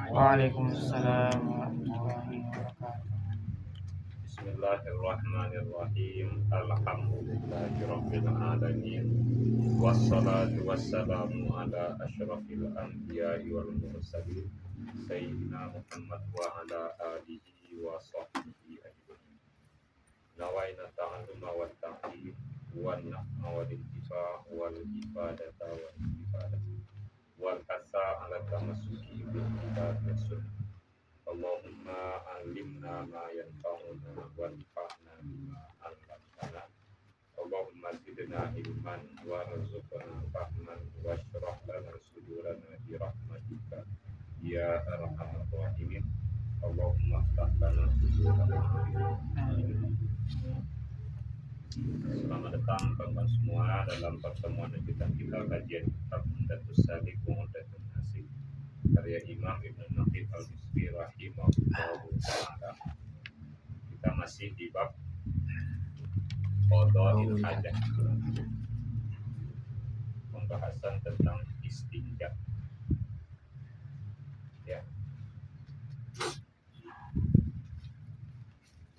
Waalaikumsalam warahmatullahi wabarakatuh. Bismillahirrahmanirrahim. Alhamdulillahirabbil alamin. Wassalatu wassalamu ala asyrafil anbiya'i wal mursalin sayyidina Muhammad wa ala alihi wa sahbihi ajmain. Nawaina ta'alluma wa ta'lim wa nahma wal intifa wal ibadata wal ibadah wal asa ala tamasuki bil kitab wa sunnah. Allahumma alimna ma yanfa'una wanfa'na bima 'allamtana. Allahumma zidna ilman warzuqna fahman washrah lana sudurana bi rahmatika ya arhamar rahimin. Allahumma ftah lana sudurana. Selamat datang kawan semua dalam pertemuan kita kajian kitab Umdatus Salik wa Umdatun Nasik karya Imam Ibnu Naqib Al-Misri rahimahullah ta'ala. Kita masih di bab qada'il hajat, pembahasan tentang istinja. Ya.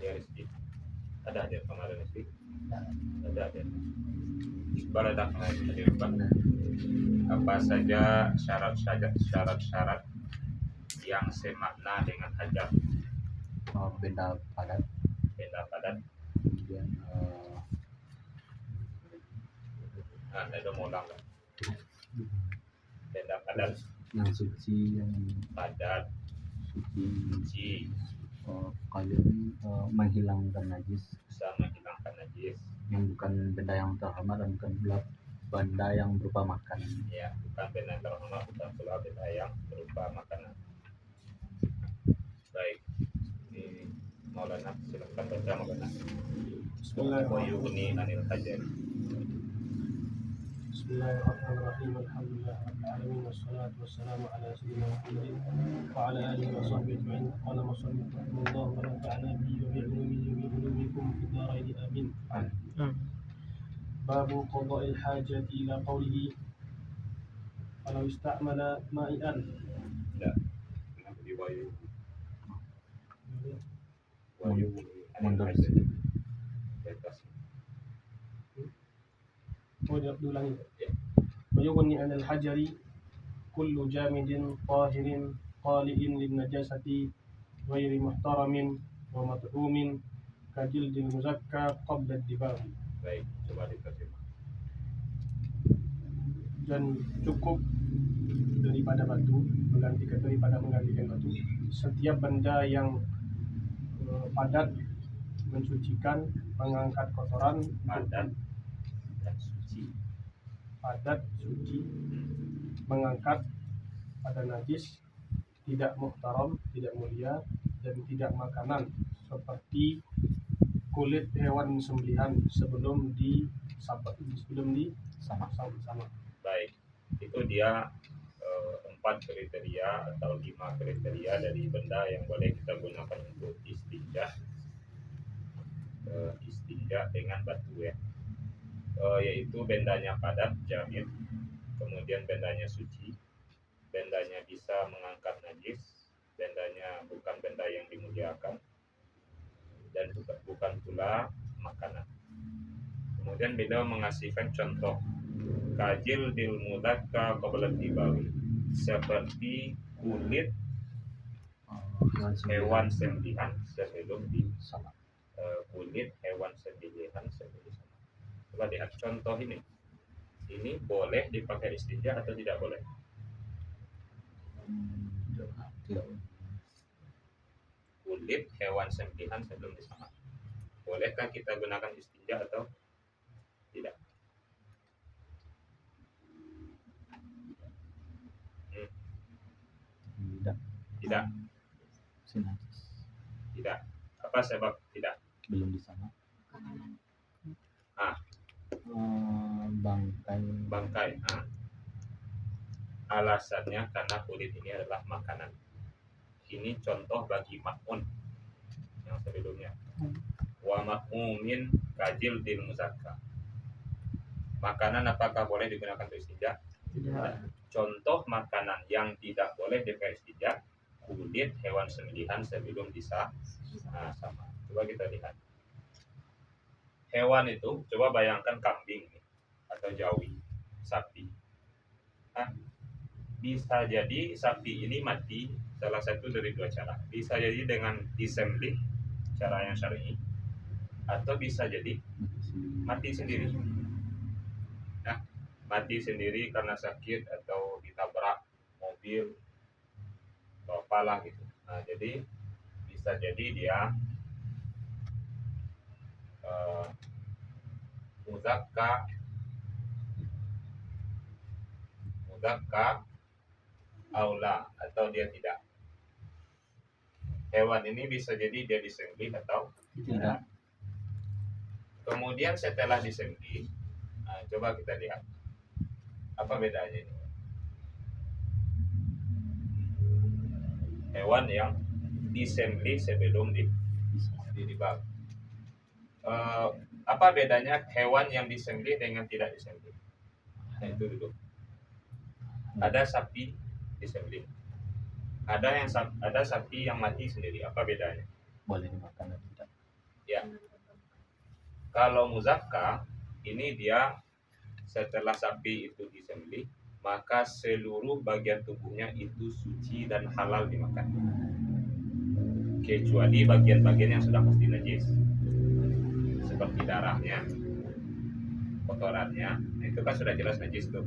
Ya Rizki. Ada kemarin Rizki? Ada. Baradak hadir Pak. Apa saja syarat-syarat yang semakna dengan hajat? Benda padat, Kemudian ada molang kan? Benda padat, yang suci, yang padat, suci, kalian menghilangkan najis, bisa menghilangkan najis, yang bukan benda yang terhormat dan bukan pula benda yang berupa makanan. ya, bukan benda yang terhormat, bukan pula benda yang berupa makanan. Baik, ini Maulana silakan baca Maulana. Bismillahirrahmanirrahim. Wa yughni anil hajat. Bismillahirrahmanirrahim. Alhamdulillahirabbil alamin wassalatu wassalamu ala sayyidina Muhammadin wa ala alihi wa sahbihi ajma'in. Qala musannif rahimahullah wa nafa'ana bihi wa bi'ulumihi wa bi'ulumikum fid dharain amin. Babu qada'il hajati ila qawlihi falau istamala ma'ian. Ya. Kenapa di wayu? Wayu anil Mundur hajat. sedikit. Batas. diulangi. Wayughni 'anil hajari kullu jamidin tahirin qali'in lin najasati ghairi muhtaramin wa mat'umin kajildil muzakka qabla ad-dibagh. Baik, coba diterjemah. Dan cukup daripada batu, menggantikan batu, setiap benda yang padat mensucikan, mengangkat kotoran, Padat dan suci. padat, suci, mengangkat pada najis, tidak muhtaram, tidak mulia, dan tidak makanan, seperti kulit hewan sembelihan sebelum disabak, Sama. sama. Baik, itu dia 4 kriteria atau 5 kriteria dari benda yang boleh kita gunakan untuk istinja. Istinja dengan batu ya. Yaitu bendanya padat, jamid, kemudian bendanya suci, bendanya bisa mengangkat najis, bendanya bukan benda yang dimuliakan, dan bukan pula makanan. Kemudian beliau mengasihkan contoh kajil dil mudakka qabla tibawi, seperti kulit hewan sembelihan sebelum di Sama. kulit hewan sembelihan sebelum. Coba lihat contoh ini boleh dipakai istinja atau tidak boleh? Tidak. Kulit hewan sembelihan sebelum disamak, bolehkah kita gunakan istinja atau tidak? Tidak. Sinajis. Tidak. Apa sebab tidak? Belum disama. Ah, Bangkai. Alasannya karena kulit ini adalah makanan. Ini contoh bagi mak'un yang sebelumnya. Wa mak'umin kajil dil muzakka. Makanan apakah boleh digunakan untuk istinja? Tidak. Contoh makanan yang tidak boleh dipakai istinja kulit hewan sembelihan sebelum nah, sama. Coba kita lihat. Hewan itu, coba bayangkan kambing atau jawi, sapi. Nah, bisa jadi sapi ini mati salah satu dari dua cara. Bisa jadi dengan disembelih, cara yang syar'i, atau bisa jadi mati sendiri. Nah, mati sendiri karena sakit atau ditabrak mobil atau apalah gitu. Nah, jadi bisa jadi dia muzakka aula atau dia tidak. Hewan ini bisa jadi dia disembelih atau tidak. Kemudian setelah disembelih, nah, coba kita lihat apa bedanya ini. Hewan yang disembelih sebelum dibag. Apa bedanya hewan yang disembelih dengan tidak disembelih? Nah, itu dulu. Ada sapi disembelih. Ada sapi yang mati sendiri. Apa bedanya? Boleh dimakan atau tidak? Ya. Kalau muzakka ini dia setelah sapi itu disembelih, maka seluruh bagian tubuhnya itu suci dan halal dimakan. Kecuali bagian-bagian yang sudah pasti najis. Seperti darahnya, kotorannya, itu kan sudah jelas najis tuh.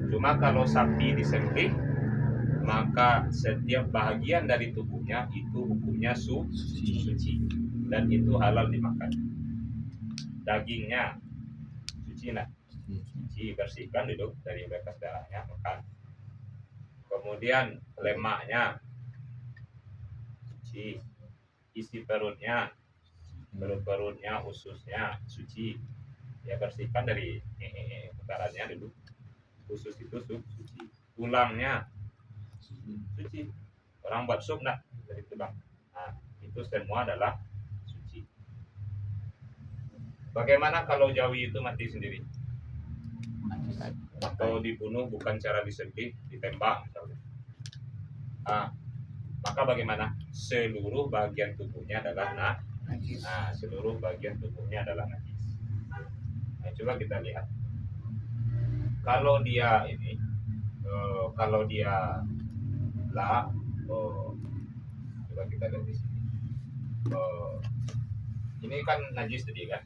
Cuma kalau sapi disembelih, maka setiap bagian dari tubuhnya itu hukumnya suci dan itu halal dimakan. Dagingnya suci, bersihkan dulu dari bekas darahnya, makan. Kemudian lemaknya suci, isi perutnya, ususnya suci, ya bersihkan dari kotorannya dulu. Usus itu suci, tulangnya suci. Orang buat sup nak dari tulang. Nah, itu semua adalah suci. Bagaimana kalau jawi itu mati sendiri? Atau dibunuh bukan cara disembelih, ditembak misalnya. Maka bagaimana? Seluruh bagian tubuhnya adalah najis. Nah, seluruh bagian tubuhnya adalah najis. Nah, coba kita lihat. Kalau dia ini, coba kita lihat di sini. Ini kan najis tadi kan?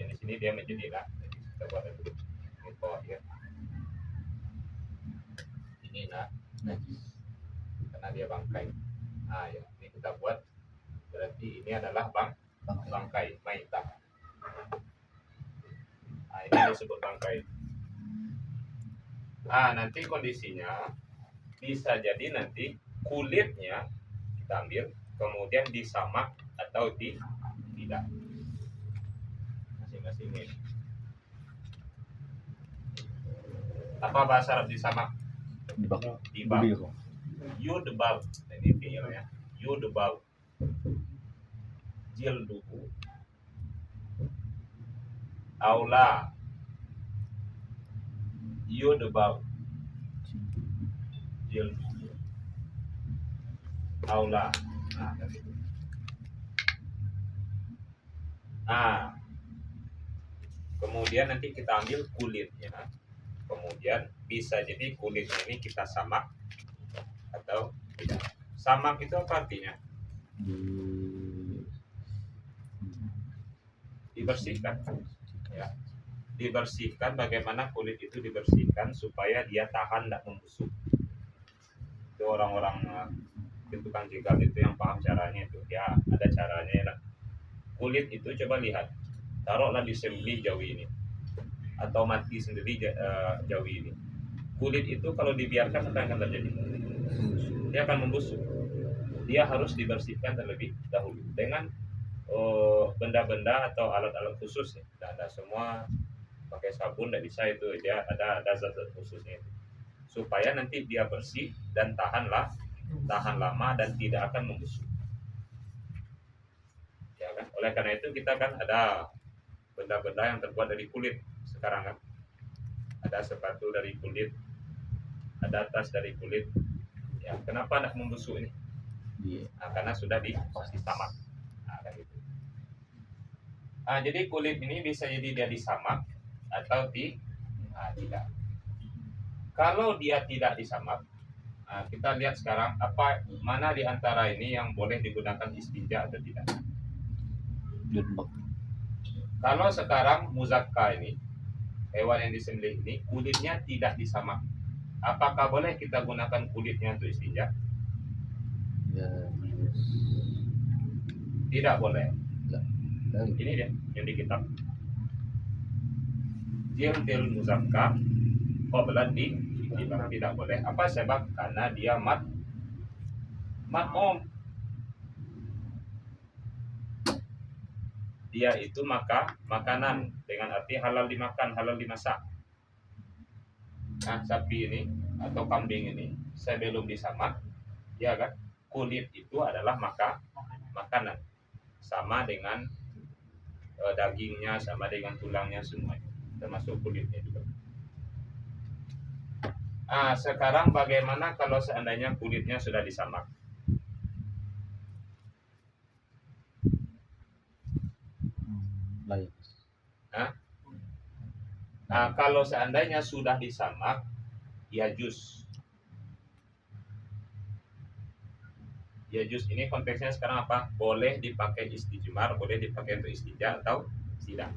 Yang di sini dia menjadi lah. Kita buat dulu. Ini bawah ya. Ini najis karena dia bangkai. Nah, ya, ini kita buat berarti ini adalah bangkai maitah. Nah, ini disebut bangkai. Nanti kondisinya bisa jadi nanti kulitnya kita ambil kemudian disamak atau tidak. Masing-masing ini. Apa bahasa Arab disamak? Dibak. Yudbab. Ini fiilnya. Yudbab. Jilduhu. Aula. Yudbab. Jilduhu. Aula. Kemudian nanti kita ambil kulitnya. Kemudian bisa jadi kulitnya ini kita samak atau tidak. Samak itu apa artinya? Dibersihkan. Ya. Dibersihkan. Bagaimana kulit itu dibersihkan supaya dia tahan, tidak membusuk. Itu orang-orang tukang jegal itu yang paham caranya itu. Ya, ada caranya lah. Kulit itu coba lihat. Taruhlah disembelih jawi ini atau mati sendiri jawi ini. Kulit itu kalau dibiarkan apa yang akan terjadi? Dia akan membusuk. Dia harus dibersihkan terlebih dahulu dengan benda-benda atau alat-alat khusus ya. Tidak ada semua pakai sabun, tidak bisa itu. Dia ada zat-zat khususnya itu. Supaya nanti dia bersih dan tahan lama dan tidak akan membusuk. Ya kan? Oleh karena itu kita kan ada benda-benda yang terbuat dari kulit sekarang kan. Ada sepatu dari kulit, ada tas dari kulit, Ya, kenapa tidak membusuk ini? Iya. Karena sudah disamak. Kan gitu. Jadi kulit ini bisa jadi dia disamak atau tidak. Kalau dia tidak disamak, kita lihat sekarang mana di antara ini yang boleh digunakan istinja atau tidak. Jilbab. Kalau sekarang muzakka ini, hewan yang disembelih ini, kulitnya tidak disamak, apakah boleh kita gunakan kulitnya untuk istinja? Ya, Tidak boleh. dan Ini dia yang di kitab. Jildil muzakka qabla ditibang, tidak boleh. Apa sebab? Karena dia mat'um. Dia itu makanan dengan arti halal dimakan, halal dimasak. Sapi ini atau kambing ini sebelum disamak, ya kan, kulit itu adalah makanan, sama dengan dagingnya, sama dengan tulangnya, semuanya termasuk kulitnya juga. Sekarang bagaimana kalau seandainya kulitnya sudah disamak? lain. Kalau seandainya sudah disamak, ya jus ini konteksnya sekarang apa? Boleh dipakai istijmar, boleh dipakai untuk istinja atau tidak.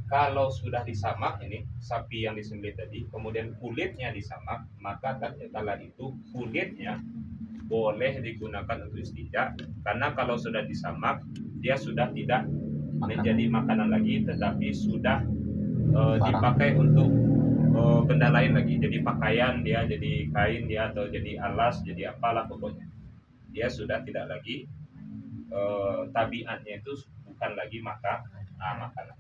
Kalau sudah disamak ini sapi yang disembelih tadi, kemudian kulitnya disamak, maka kala itu kulitnya boleh digunakan untuk istinja, karena kalau sudah disamak dia sudah tidak menjadi makanan lagi, tetapi sudah dipakai untuk benda lain lagi, jadi pakaian dia, jadi kain dia, atau jadi alas, jadi apalah pokoknya. Dia sudah tidak lagi tabiatnya itu bukan lagi makanan.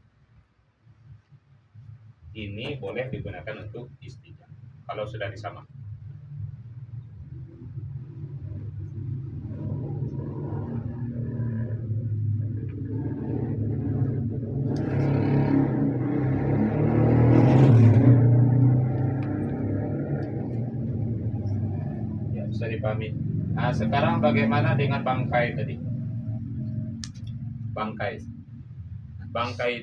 Ini boleh digunakan untuk istinja kalau sudah disamak. Ya, bisa dipahami. Sekarang bagaimana dengan bangkai tadi? Bangkai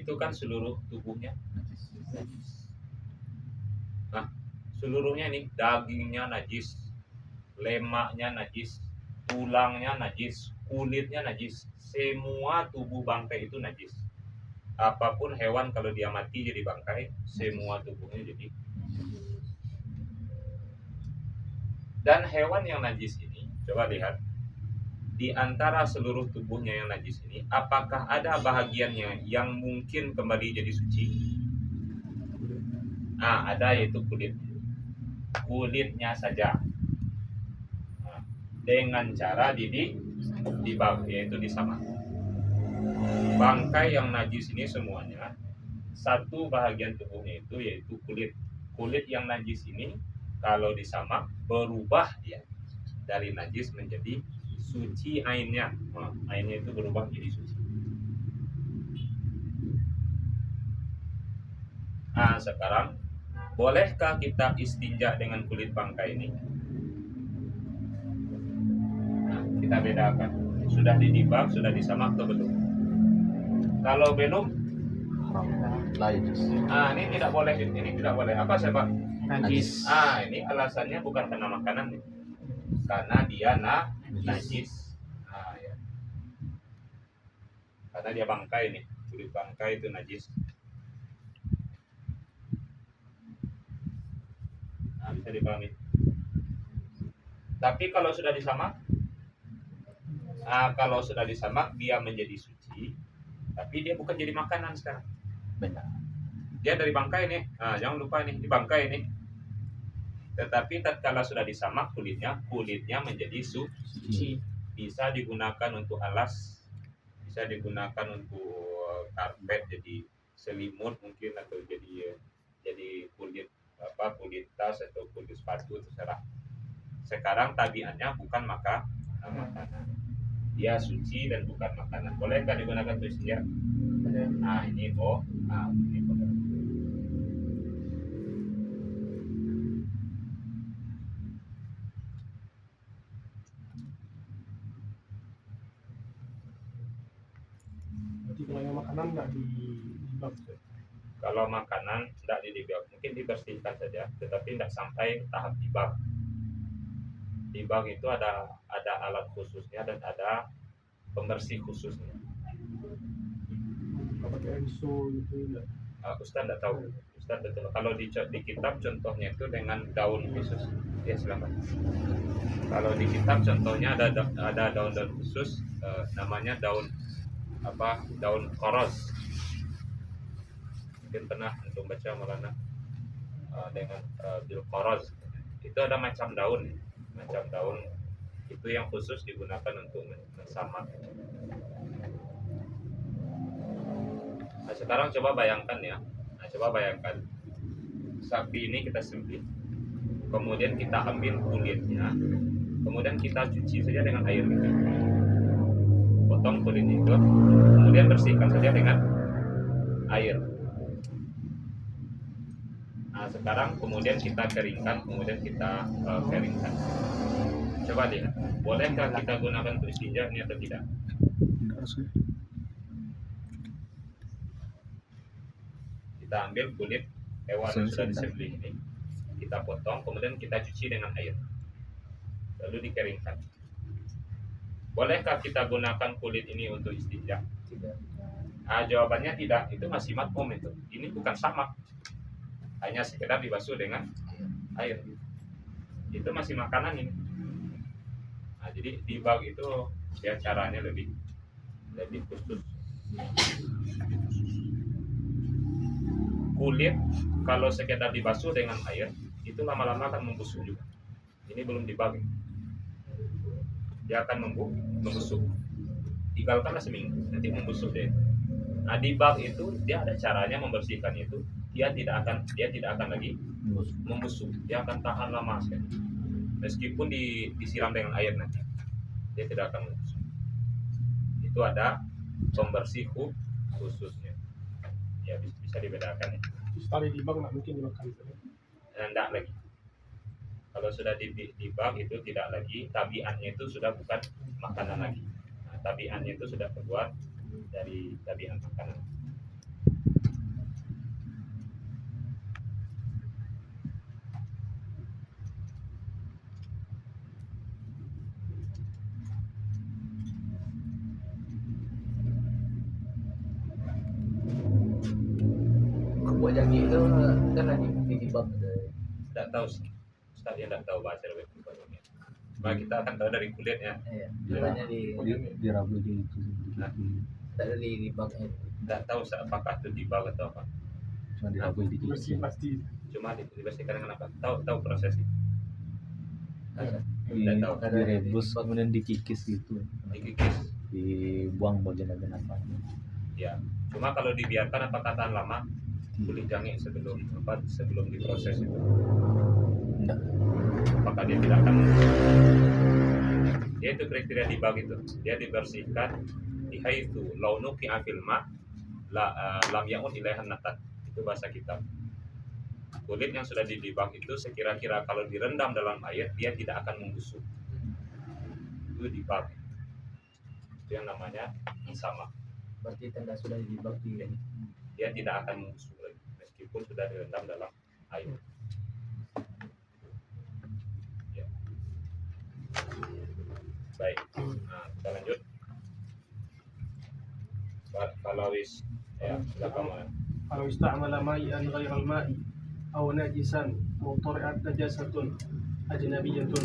itu kan seluruh tubuhnya. Seluruhnya nih, dagingnya najis, lemaknya najis, tulangnya najis, kulitnya najis, semua tubuh bangkai itu najis. Apapun hewan kalau dia mati jadi bangkai, semua tubuhnya jadi. Dan hewan yang najis ini, coba lihat, di antara seluruh tubuhnya yang najis ini, apakah ada bahagiannya yang mungkin kembali jadi suci? Ada, yaitu kulitnya saja. Dengan cara dibab, yaitu disamak. Bangkai yang najis ini semuanya satu bahagian tubuhnya itu yaitu kulit yang najis ini kalau disamak berubah dia dari najis menjadi suci ainnya. Ainnya itu berubah menjadi suci. Sekarang bolehkah kita istinja dengan kulit bangkai ini? Kita bedakan, sudah didibak, sudah disamak atau belum. Kalau belum, lain. Ini tidak boleh. Ini tidak boleh. Apa sebab? Najis. Ini alasannya bukan karena makanan, karena dia najis. Ya. Karena dia bangkai nih, kulit bangkai itu najis. Bisa dipahami. Tapi kalau sudah disamak, dia menjadi suci, tapi dia bukan jadi makanan sekarang. Benar. Dia dari bangkai nih. Jangan lupa ini bangkai ini. Tetapi tatkala sudah disamak kulitnya menjadi suci. Bisa digunakan untuk alas, bisa digunakan untuk karpet, jadi selimut mungkin, atau jadi kulit tas atau kulit sepatu, terserah. Sekarang tabiatnya bukan makanan. Dia suci dan bukan makanan. Bolehkah digunakan untuk istinja? Ini boleh. makanan nggak dibak. Kalau makanan tidak dibak, mungkin dibersihkan saja, tetapi tidak sampai tahap dibak. Dibak itu ada alat khususnya dan ada pembersih khususnya. Nggak pakai riso gitu nggak. Ustaz tidak tahu. Ustaz betul. Kalau di kitab contohnya itu dengan daun khusus. Ya silakan. Kalau di kitab contohnya ada daun-daun khusus, namanya daun daun koros. Mungkin pernah untuk baca Maulana dengan bil koros. Itu ada macam daun itu yang khusus digunakan untuk mensamak. Nah, sekarang coba bayangkan ya. Sapi ini kita sembelih, kemudian kita ambil kulitnya, kemudian kita cuci saja dengan air gitu. Potong kulit itu, kemudian bersihkan saja dengan air. Nah, sekarang kemudian kita keringkan, Coba lihat, bolehkah kita gunakan untuk istinja ini atau tidak? Kita ambil kulit hewan yang sudah disembelih ini, kita potong, kemudian kita cuci dengan air, lalu dikeringkan. Bolehkah kita gunakan kulit ini untuk istinja? Tidak. Jawabannya tidak. Itu masih matmum itu. Ini bukan samak, hanya sekedar dibasuh dengan air. Itu masih makanan ini. Nah, jadi dibak itu ya caranya lebih khusus. Kulit kalau sekedar dibasuh dengan air itu lama-lama akan membusuk juga. Ini belum dibak. Dia akan membusuk. Tinggalkanlah seminggu, nanti membusuk deh. Nah, dibak itu dia ada caranya membersihkan itu. Dia tidak akan lagi membusuk. Dia akan tahan lama sekali. Meskipun disiram dengan air nanti, dia tidak akan membusuk. Itu ada pembersih khususnya. Ya bisa dibedakan ya. Sekali dibak nggak mungkin dimakan. Tidak lagi. Kalau sudah dibak itu tidak lagi, tabiatnya itu sudah bukan makanan lagi. Nah, tabiatnya itu sudah keluar dari tabiat makanan. Buat jagi itu kan lagi dibak. Tidak tahu sih. Ustaz yang tidak tahu bahasa lebih banyak. Cuma kita akan tahu dari kulitnya. Iya, caranya dirabu gitu. ada di dibaknya. Tidak tahu apakah itu dibak atau apa. Cuma dirabu dikit. Bersih pasti. Cuma dibersihkan dengan apa? Tahu prosesnya. Iya. Tidak tahu. Direbus kemudian dikikis gitu. Dikikis. Dibuang bagian-bagian apa. Ya. Cuma kalau dibiarkan apakah tahan lama? Kulit jange sebelum diproses itu. Enggak. Apakah dia tidak akan? Dia itu kriteria dibak itu. Dia dibersihkan dihaitsu launuki afil ma lam yaun ilaihan natat. Itu bahasa kitab. Kulit yang sudah dibak itu sekira-kira kalau direndam dalam air dia tidak akan membusuk. Itu dibak. Itu yang namanya sama. Berarti tanda sudah dibak Dia tidak akan membusuk lagi meskipun sudah direndam dalam air. Ya. Baik. Nah, kita lanjut. Kalau silakan. Kalau ista'mala ma'ian ghairal ma'i aw najisan mutari'at najasatun ajnabiyatun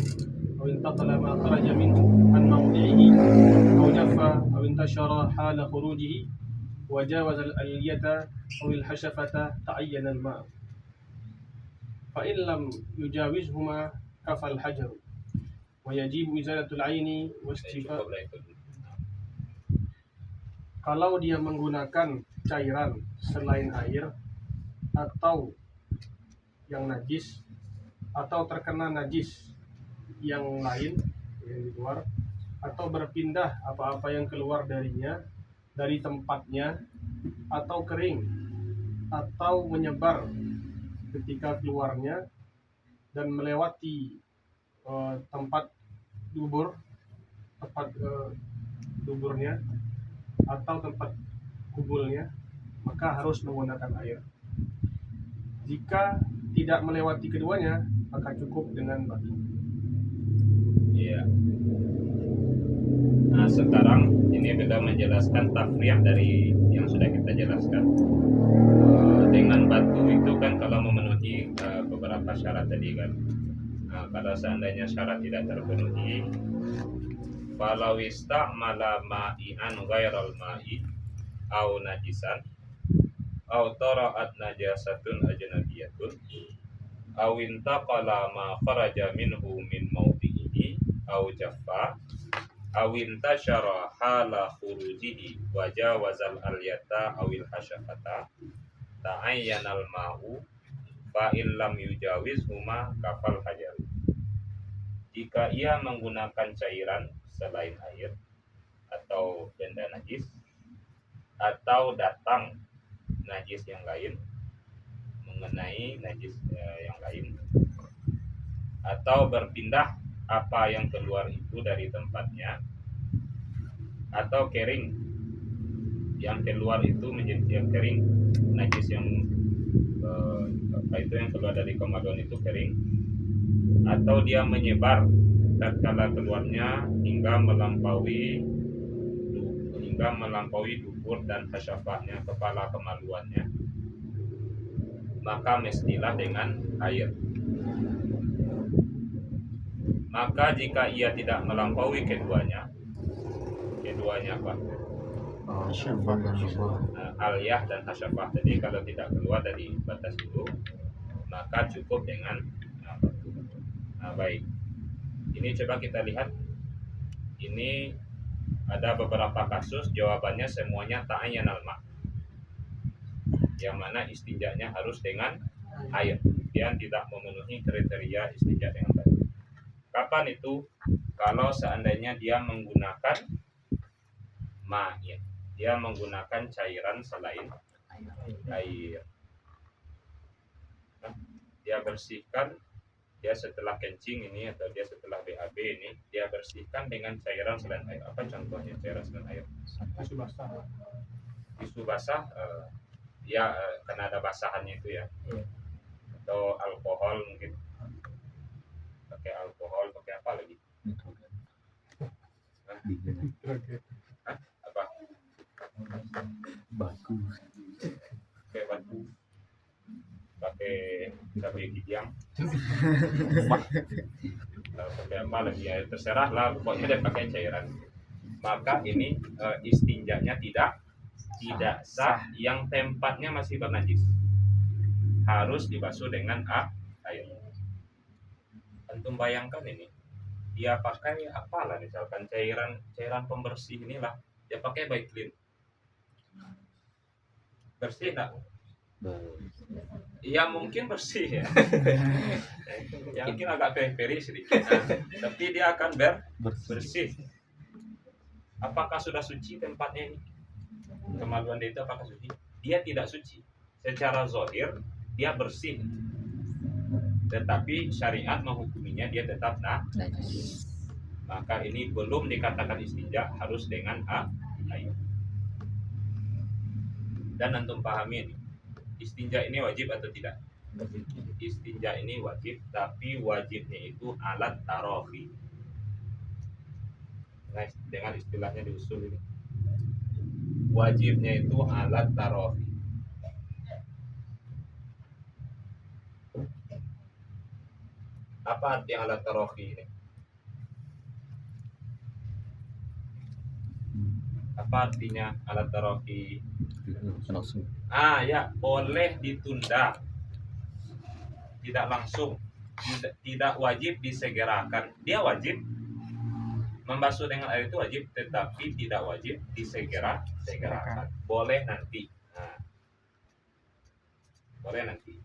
aw intaqala ma kharaja minhu an mawdi'ihi aw jaffa aw intashara hala khurujihi wa jawaza al-aliyata aw al-hashafata ta'ayyana al-ma' fa in lam yujawizhuma kafa al-hajar wa yajibu izalatu al-'aini wa istifa. Cukuplah itu. Kalau dia menggunakan cairan selain air atau yang najis atau terkena najis yang lain yang di luar atau berpindah apa-apa yang keluar darinya dari tempatnya atau kering atau menyebar ketika keluarnya dan melewati tempat duburnya atau tempat kubulnya, maka harus menggunakan air. Jika tidak melewati keduanya, maka cukup dengan batu. Iya. Nah, sekarang ini beliau menjelaskan tafriq dari yang sudah kita jelaskan. Dengan batu itu kan kalau memenuhi beberapa syarat tadi kan. Nah, kalau seandainya syarat tidak terpenuhi, falau istamala ma'i'an ghairal ma'i au najisan au tara'at najasatun ajnabiyatun au intaqala ma kharaja minhu min mawdi'ihi au jaffa au intashara hala khurujihi wa jawazal alyata awil hasyafata ta'ayyanal ma'u fa in lam yujawizhuma kafal hajar. Jika ia menggunakan cairan selain air atau benda najis, atau datang najis yang lain mengenai najis yang lain, atau berpindah apa yang keluar itu dari tempatnya, atau kering yang keluar itu menjadi yang kering, najis yang apa itu yang keluar dari komadon itu kering, atau dia menyebar tatkala keluarnya hingga melampaui dubur dan hasyafahnya, kepala kemaluannya, maka mestilah dengan air. Maka jika ia tidak melampaui keduanya apa? Aliyah dan hasyafah. Jadi kalau tidak keluar dari batas itu, maka cukup dengan batu. Nah, baik. Ini coba kita lihat. Ini ada beberapa kasus jawabannya semuanya ta'ayyanal ma'. Yang mana istinjanya harus dengan air. Dia tidak memenuhi kriteria istinja dengan air. Kapan itu? Kalau seandainya dia menggunakan ma'in, dia menggunakan cairan selain air. Nah, dia bersihkan, dia setelah kencing ini atau dia setelah BAB ini, dia bersihkan dengan cairan selain air. Apa contohnya cairan selain air? Tisu basah. Tisu basah, ya karena ada basahannya itu ya. Atau alkohol mungkin. Pakai alkohol, pakai apa lagi? Apa? Batu. Pakai batu, pakai cabai gidiang, pakai apa lagi ya, terserah lah, pokoknya dia pakai cairan. Maka ini istinjanya tidak sah yang tempatnya masih bernajis, harus dibasuh dengan air. Antum bayangkan ini, dia pakai apalah, misalkan cairan pembersih inilah, dia pakai Baiklin, bersih tak? Iya mungkin bersih ya. Ya, mungkin agak peri-peri sedikit, tapi dia akan bersih. Apakah sudah suci tempatnya ini? Kemaluan dia itu apakah suci? Dia tidak suci. Secara zahir dia bersih, tetapi syariat menghukuminya dia tetap najis. Maka ini belum dikatakan istinja, harus dengan air. Dan antum pahami ini, istinja ini wajib atau tidak? Istinja ini wajib, tapi wajibnya itu alat tarofi. Nah, dengan istilahnya di usul ini, wajibnya itu alat tarofi. Apa arti alat tarofi ini? Apa artinya alat tarofi? Ya, boleh ditunda, tidak langsung, tidak wajib disegerakan. Dia wajib membasuh dengan air itu wajib, tetapi tidak wajib disegerakan. Boleh nanti. Nah, boleh nanti.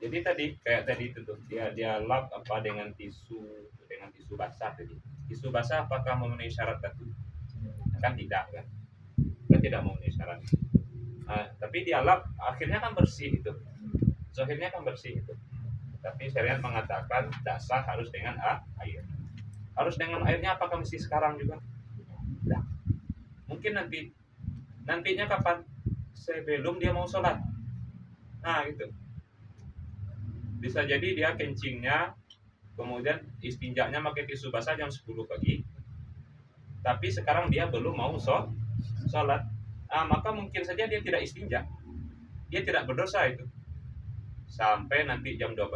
Jadi kayak tadi itu tuh, dia lap apa dengan tisu basah tadi. Tisu basah apakah memenuhi syarat batu? Kan tidak kan? Kan tidak memenuhi syarat. Tapi dia lap akhirnya kan bersih itu. Zahirnya kan bersih itu. Tapi syariat mengatakan dasar harus dengan air. Harus dengan airnya apakah mesti sekarang juga? Tidak. Mungkin nantinya kapan? sebelum dia mau sholat. Nah gitu. Bisa jadi dia kencingnya, kemudian istinjaknya pakai tisu basah jam 10 pagi, tapi sekarang dia belum mau sholat. Maka mungkin saja dia tidak istinja, dia tidak berdosa itu. Sampai nanti jam 12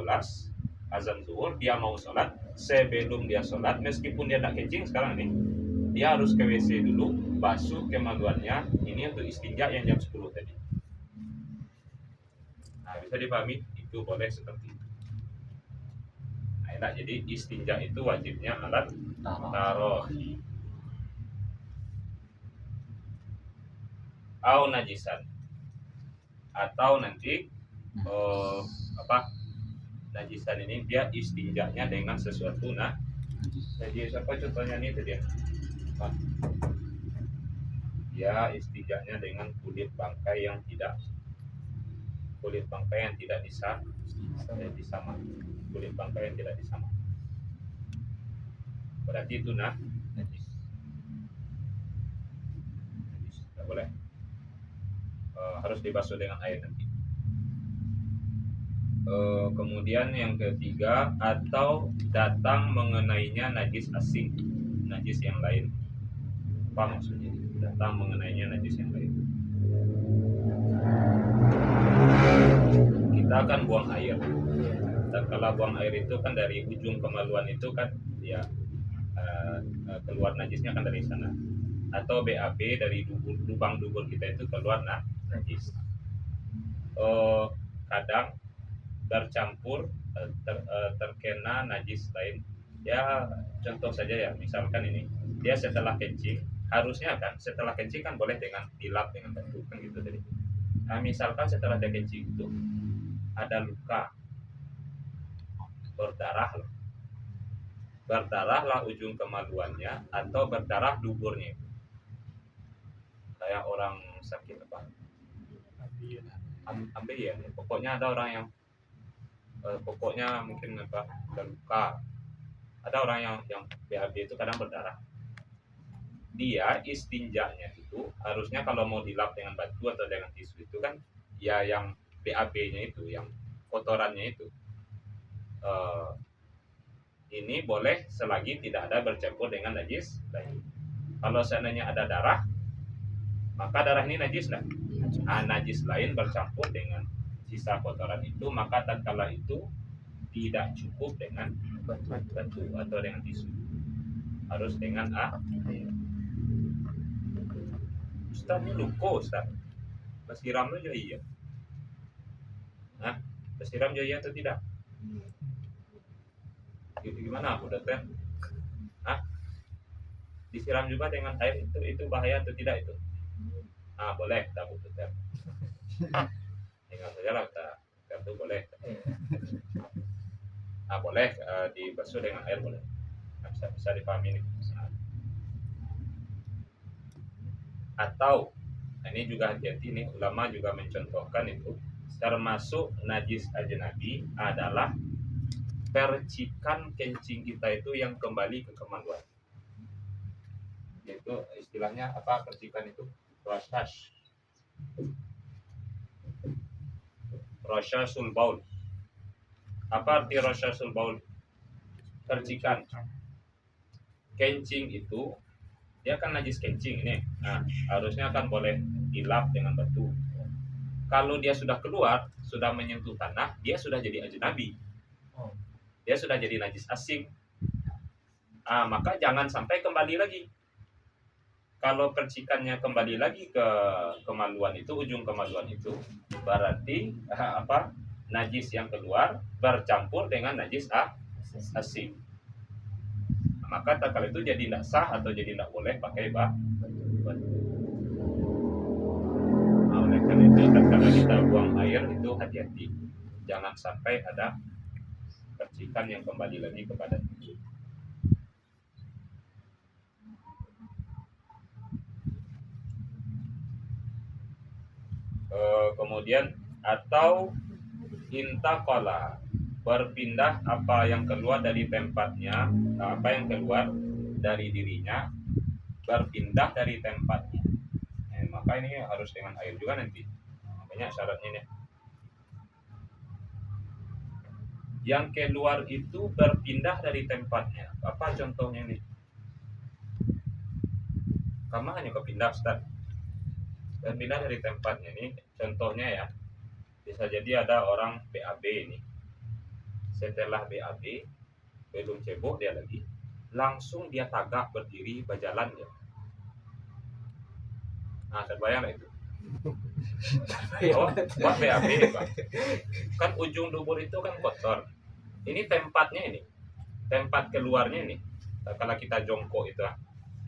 azan zuhur dia mau sholat, sebelum dia sholat meskipun dia tak kencing sekarang nih, dia harus ke WC dulu, basuh kemaluannya, ini untuk istinja yang jam 10 tadi. Nah bisa dipahami, itu boleh seperti itu. Nah enak, jadi istinja itu wajibnya alat tarohi au najisan, atau nanti najisan ini dia istinjanya dengan sesuatu. Nah jadi siapa contohnya nih tadi ya, dia istinjanya dengan kulit bangkai yang tidak disama, kulit bangkai yang tidak disama, berarti itu najis, tidak boleh. Harus dibasuh dengan air nanti. Kemudian yang ketiga, atau datang mengenainya najis asing, najis yang lain. Apa maksudnya? Datang mengenainya najis yang lain. Kita akan buang air. Dan kalau buang air itu kan dari ujung kemaluan itu kan ya keluar najisnya kan dari sana. Atau BAB dari lubang dubur kita itu keluar najis. Kadang bercampur terkena najis lain. Ya contoh saja ya, misalkan ini dia setelah kencing, harusnya kan setelah kencing kan boleh dengan dilap dengan batu kan gitu tadi. Nah misalkan setelah dia kencing itu ada luka, berdarahlah ujung kemaluannya atau berdarah duburnya itu. Kayak orang sakit apa? Ambeien. Pokoknya ada orang yang pokoknya mungkin apa luka. Ada orang yang BAB itu kadang berdarah. Dia istinjanya itu harusnya kalau mau dilap dengan batu atau dengan tisu itu kan ya yang BAB-nya itu, yang kotorannya itu. Ini boleh selagi tidak ada bercampur dengan najis lain. Kalau seandainya ada darah, maka darah ini najis enggak? Najis lain bercampur dengan sisa kotoran itu, maka tatkala itu tidak cukup dengan batu atau dengan tisu, harus dengan air. Ustaz ini luko Ustaz, bersiram aja iya. Bersiram aja iya atau tidak? Gimana aku dokter? Disiram juga dengan air itu bahaya atau tidak itu? Boleh, tak butuh ter. Tinggal saja lah kita itu boleh. Boleh dibasuh dengan air boleh. Bisa dipahami nih. Atau ini juga hati-hati nih, ulama juga mencontohkan itu, termasuk najis ajnabi adalah percikan kencing kita itu yang kembali ke kemaluan. Yaitu istilahnya apa percikan itu? Rasyasul baul. Apa arti rasyasul baul? Percikan. Kencing itu dia kan najis kencing ini. Harusnya kan boleh dilap dengan batu. Kalau dia sudah keluar, sudah menyentuh tanah, dia sudah jadi ajnabi. Dia sudah jadi najis asing. Maka jangan sampai kembali lagi. Kalau percikannya kembali lagi ke kemaluan itu, ujung kemaluan itu, berarti najis yang keluar bercampur dengan najis asing. Maka tatkala itu jadi tidak sah atau jadi tidak boleh pakai batu. Oleh karena itu tatkala kita buang air itu hati-hati, jangan sampai ada percikan yang kembali lagi kepada itu. Kemudian atau intaqala, berpindah apa yang keluar dari tempatnya, apa yang keluar dari dirinya berpindah dari tempatnya. Maka ini harus dengan air juga nanti. Banyak syaratnya nih. Yang keluar itu berpindah dari tempatnya. Apa contohnya nih? Kamu hanya kepindah, Ustaz. Berpindah dari tempatnya nih. Contohnya ya, bisa jadi ada orang BAB ini. Setelah BAB, belum cebok dia lagi, langsung dia tagak berdiri berjalan dia. Nah, terbayang lah itu. Oh, buat BAB Pak. Kan ujung dubur itu kan kotor. Ini tempatnya ini. Tempat keluarnya ini. Kalau kita jongkok itu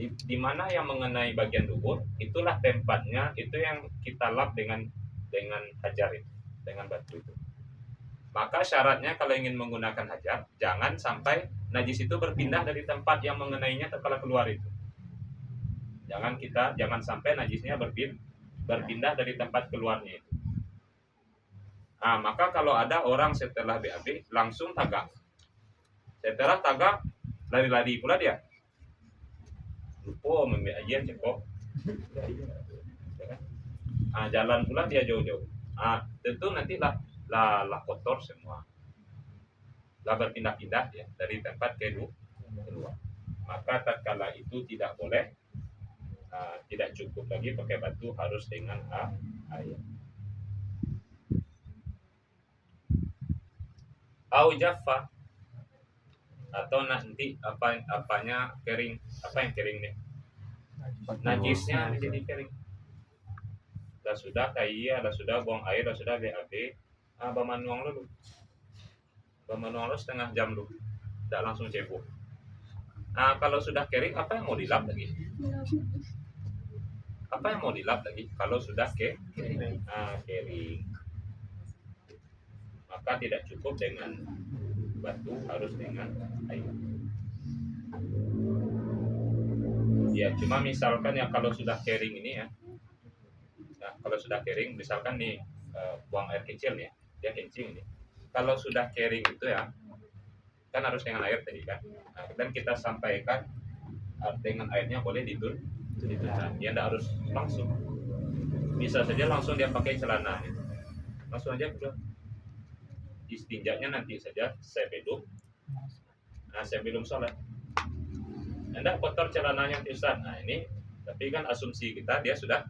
di mana yang mengenai bagian dubur, itulah tempatnya, itu yang kita lap dengan hajar itu, dengan batu itu. Maka syaratnya kalau ingin menggunakan hajar, jangan sampai najis itu berpindah dari tempat yang mengenainya kalau keluar itu. Jangan sampai najisnya berpindah dari tempat keluarnya itu. Nah, maka kalau ada orang setelah BAB langsung tagak. Setelah tagak lari-lari pula dia. Lupa membiak ajian cekok. Jalan pula dia jauh-jauh. Tentu nanti lah kotor semua. Lah berpindah-pindah ya dari tempat keluar. Maka tatkala itu tidak boleh, tidak cukup lagi pakai batu, harus dengan air. Au jaffa, atau nanti apanya kering. Apa yang kering nih? Najisnya jadi kering. Sudah sudah buang air, sudah BAB, bamanuang lu setengah jam lu, tidak langsung cebok. Kalau sudah kering, apa yang mau dilap lagi? Kalau sudah kering, maka tidak cukup dengan batu, harus dengan air. Ya, cuma misalkan ya kalau sudah kering ini ya. Nah, kalau sudah kering, misalkan nih buang air kecil nih, dia kencing ini. Kalau sudah kering itu ya, kan harus dengan air tadi kan. Dan kita sampaikan dengan airnya boleh ditutup. Dia tidak harus langsung. Bisa saja langsung dia pakai celana. Langsung aja udah. Istinjaknya nanti saja sebelum sholat. Anda kotor celananya Ustaz. Nah ini, tapi kan asumsi kita dia sudah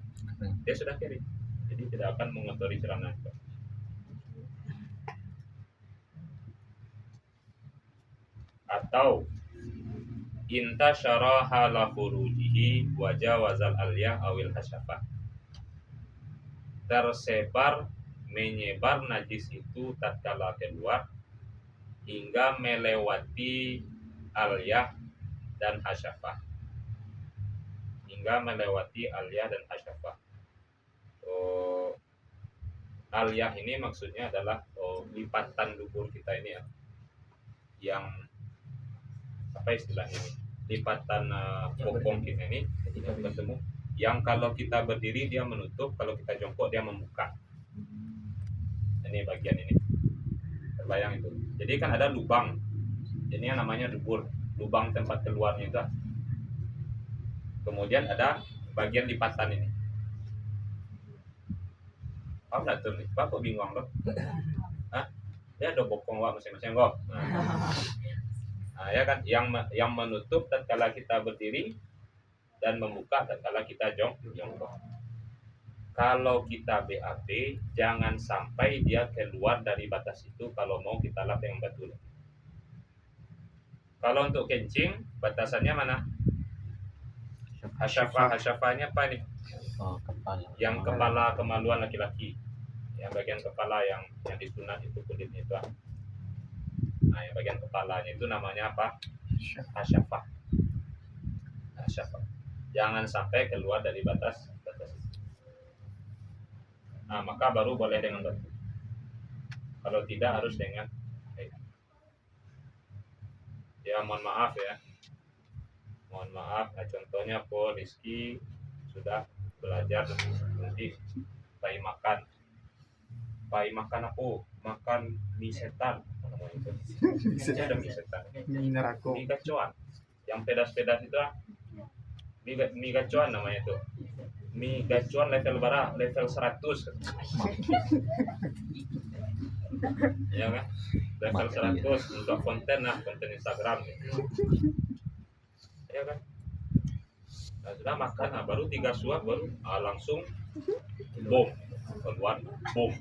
kering, jadi tidak akan mengotori celana. Atau inta syaraha la furujihi wa jawazal aliyah awil hasyafah, menyebar najis itu tatkala keluar hingga melewati aliyah dan hasyafah. Aliyah ini maksudnya adalah lipatan dubur kita ini ya, yang apa istilahnya ini, lipatan bokong kita ini yang bertemu, yang kalau kita berdiri dia menutup, kalau kita jongkok dia membuka. Ini bagian ini, terbayang itu. Jadi kan ada lubang, ini yang namanya dubur, lubang tempat keluarnya itu. Kemudian ada bagian lipatan ini. Paham nggak tuh nih? Bapak bingung loh. Dia ada bokong masing-masing kok. Ya kan, yang menutup tatkala kita berdiri dan membuka tatkala kita jongkok. Kalau kita BAB, jangan sampai dia keluar dari batas itu kalau mau kita lap yang batu. Kalau untuk kencing, batasannya mana? Hasyafahnya apa nih? Kepala. Yang kepala kemaluan laki-laki. Yang bagian kepala yang disunat itu kulitnya itu. Nah, yang bagian kepalanya itu namanya apa? Hasyafah. Jangan sampai keluar dari batas. Nah, maka baru boleh dengan batu. Kalau tidak harus dengan air. Ya, mohon maaf ya. Contohnya Rizky sudah belajar nanti pai makan apa? Makan mie setan. Ada mie setan. Mie gacoan. Yang pedas-pedas itu mie gacoan namanya itu. Mi gacuan level berapa? Level 100. Ya kan? Level 100 untuk konten Instagram gitu. Ya kan? Nah, sudah makan, baru 3 suap baru langsung bom. Keluar bom.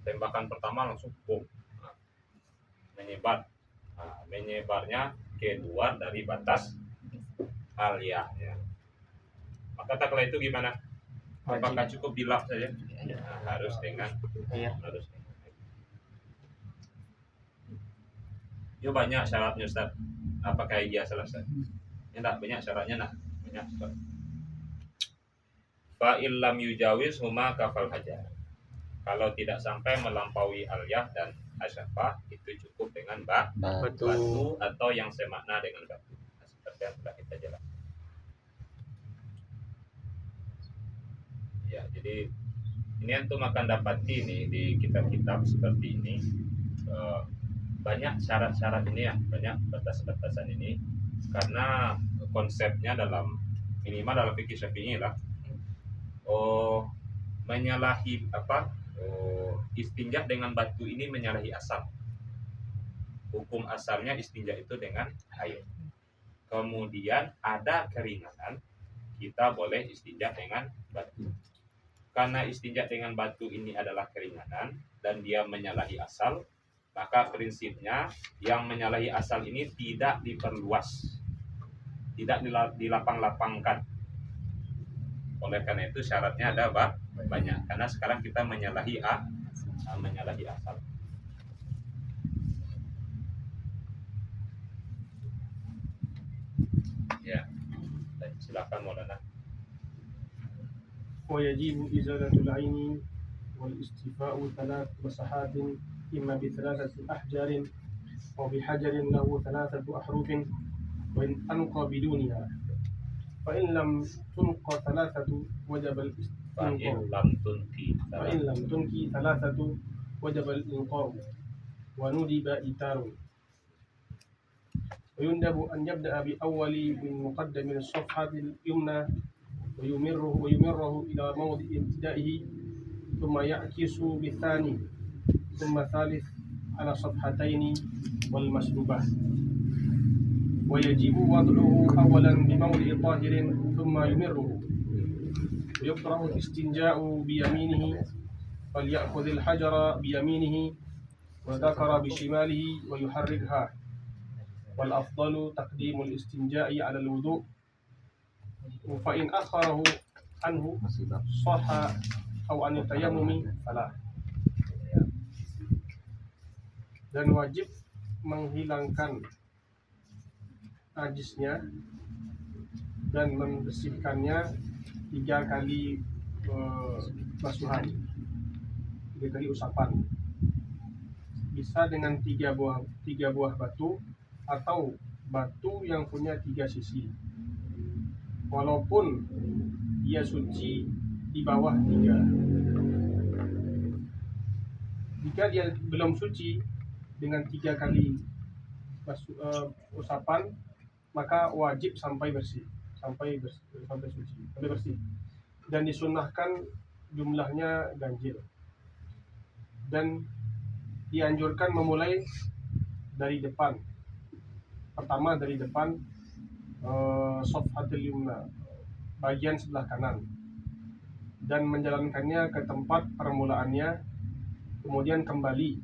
Tembakan pertama langsung bom. Nah, menyebar. Nah, menyebarnya keluar dari batas aliyahnya. Maka taklah itu gimana? Apakah cukup dilap saja? Nah, harus dengan harus. Yo banyak syaratnya Ustaz. Apakah iya salah Ustaz? Ya enggak banyak syaratnya nah. Banyak. Fa illam yujawiz huma kafal hajar. Kalau tidak sampai melampaui aliyah dan asyafah itu cukup dengan batu atau yang semakna dengan batu. Nah, seperti yang telah kita jelaskan. Ya, jadi ini antum akan dapati nih di kitab-kitab seperti ini banyak syarat-syarat ini ya, banyak batas-batasan ini karena konsepnya dalam minimal dalam fikih Syafi'i lah. Menyalahi istinja dengan batu ini menyalahi asal. Hukum asalnya istinja itu dengan air. Kemudian ada keringanan, kita boleh istinja dengan batu. Karena istinja dengan batu ini adalah keringanan dan dia menyalahi asal, maka prinsipnya yang menyalahi asal ini tidak diperluas, tidak dilapang-lapangkan. Oleh karena itu syaratnya ada banyak. Karena sekarang kita menyalahi asal. Ya, silakan Maulana. ويجب إزالة العين والاستيفاء 3 مساحات إما ب3 أحجار أو بحجر له 3 أحرف وإن أنقى بدونها فإن لم تنقى 3 وجب فإن لم تنقي 3 وجب الإنقاء وندب إيتار ويندب أن يبدأ بأول من مقدم الصفحة اليمنى ويمره إلى موضع ابتدائه ثم يعكس بالثاني ثم الثالث على صفحتين والمسلوبة ويجب وضعه أولا بموضع طاهر ثم يمره ويقرأ الاستنجاء بيمينه فليأخذ الحجر بيمينه وذكر بشماله ويحركها والأفضل تقديم الاستنجاء على الوضوء فإن أخره عنه صح أو عن التيمم فلا. Dan wajib menghilangkan najisnya dan membersihkannya 3 kali basuhan, 3 kali usapan. Bisa dengan 3 buah batu atau batu yang punya 3 sisi. Walaupun dia suci di bawah 3. Jika dia belum suci dengan 3 kali usapan, maka wajib sampai bersih, sampai bersih. Dan disunnahkan jumlahnya ganjil. Dan dianjurkan memulai dari depan. Pertama dari depan safhatul yumna, bagian sebelah kanan, dan menjalankannya ke tempat permulaannya, kemudian kembali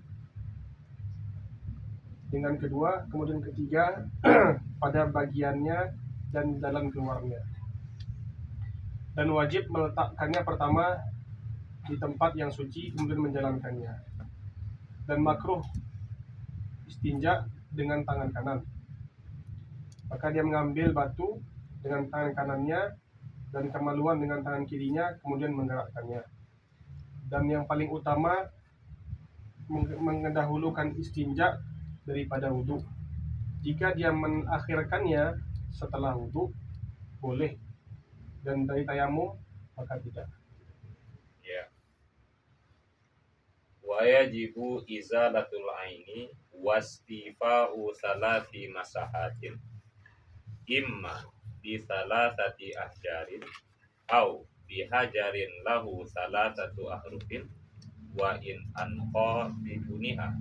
dengan kedua, kemudian ketiga pada bagiannya dan jalan keluarnya. Dan wajib meletakkannya pertama di tempat yang suci, kemudian menjalankannya. Dan makruh istinja dengan tangan kanan. Maka dia mengambil batu dengan tangan kanannya dan kemaluan dengan tangan kirinya, kemudian menggerakkannya. Dan yang paling utama mendahulukan istinja daripada wudhu. Jika dia mengakhirkannya setelah wudhu, boleh. Dan dari tayamum, maka tidak. Ya. Wa yajibu izalatul aini wastifa'u 3 masahatin imma bi 3 ahjarin au bihajarin lahu salasatu ahrufin wa in anqa bibuniha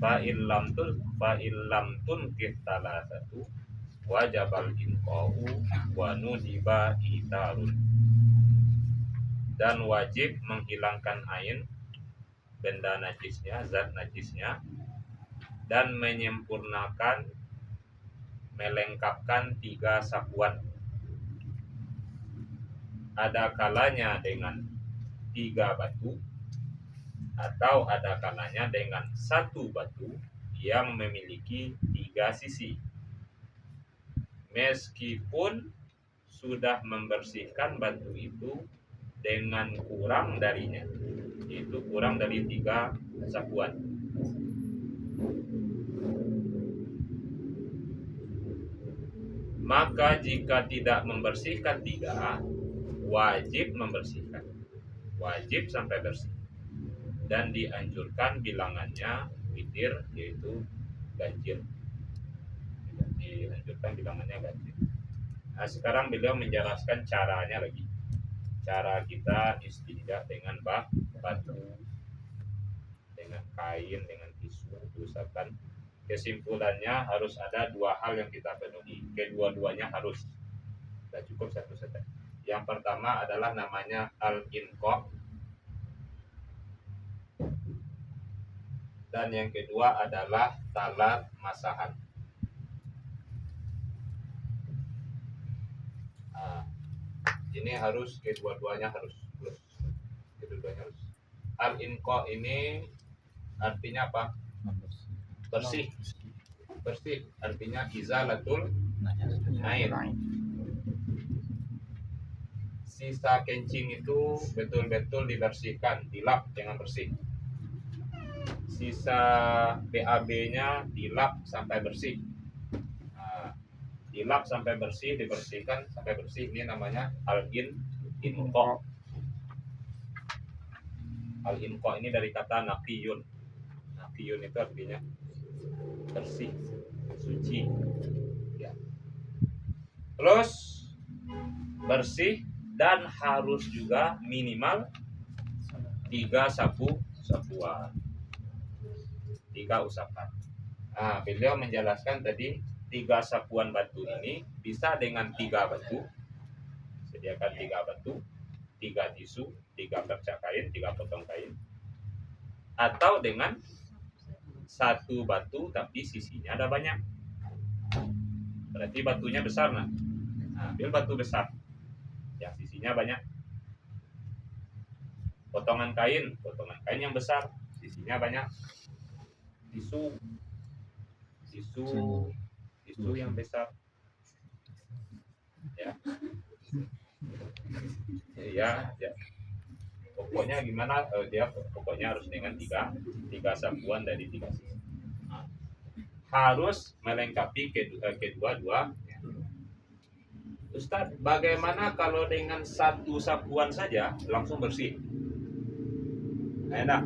fa illam tunkih salasatu wajabal inqa'u wa nudiba itarun. Dan wajib menghilangkan ain, benda najisnya, zat najisnya, dan menyempurnakan, melengkapkan 3 sapuan. Ada kalanya dengan 3 batu, atau ada kalanya dengan 1 batu yang memiliki 3 sisi. Meskipun sudah membersihkan batu itu dengan kurang darinya, yaitu kurang dari 3 sapuan. Maka jika tidak membersihkan 3, wajib membersihkan, wajib sampai bersih, dan dianjurkan bilangannya witir, yaitu ganjil. Dianjurkan bilangannya ganjil. Nah, sekarang beliau menjelaskan caranya lagi. Cara kita istinja dengan batu, dengan kain, dengan tisu, usahakan. Kesimpulannya harus ada 2 hal yang kita penuhi. Kedua-duanya harus. Tidak cukup satu saja. Yang pertama adalah namanya al-inqa, dan yang kedua adalah talat masahan. Nah, ini harus kedua-duanya harus. Kedua-duanya harus. Al-inqa ini artinya apa? Bersih. Bersih artinya izalatul ain. Sisa kencing itu betul-betul dibersihkan, dilap dengan bersih. Sisa BAB-nya dilap sampai bersih. Nah, dilap sampai bersih, dibersihkan sampai bersih. Ini namanya al-inqa. Al-inqa ini dari kata naqiyun. Naqiyun itu artinya bersih, suci. Ya. Terus bersih dan harus juga minimal 3 sapuan, 3 usapan. Nah, beliau menjelaskan tadi 3 sapuan batu ini bisa dengan 3 batu. Sediakan 3 batu, 3 tisu, 3 perca kain, 3 potong kain. Atau dengan 1 batu tapi sisinya ada banyak. Berarti batunya besar. Nah, ambil batu besar yang sisinya banyak. Potongan kain yang besar, sisinya banyak. Tisu yang besar. Ya. Ya. Pokoknya gimana? Pokoknya harus dengan 3 sapuan dari 3 sisi. Nah, harus melengkapi kedua-dua. Ustaz, bagaimana kalau dengan 1 sapuan saja langsung bersih? Enak,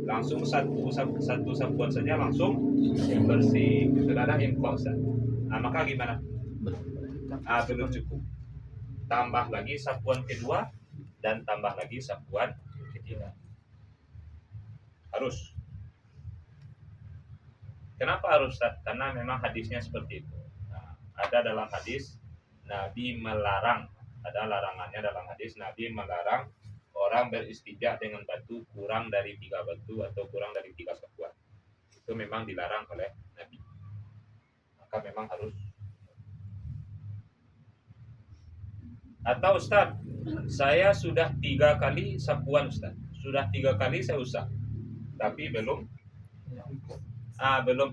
langsung satu sapuan saja langsung bersih. Sudah ada info, Ustaz. Nah, maka gimana? Belum cukup. Tambah lagi sapuan kedua dan tambah lagi sapuan ketiga. Harus. Kenapa harus, Ustaz? Karena memang hadisnya seperti itu. Nah, ada dalam hadis Nabi melarang, ada larangannya dalam hadis, Nabi melarang orang beristinja dengan batu kurang dari 3 batu atau kurang dari 3 sapuan. Itu memang dilarang oleh Nabi. Maka memang harus. Atau Ustaz, saya sudah 3 kali sapuan, Ustaz. Sudah 3 kali saya usap, tapi belum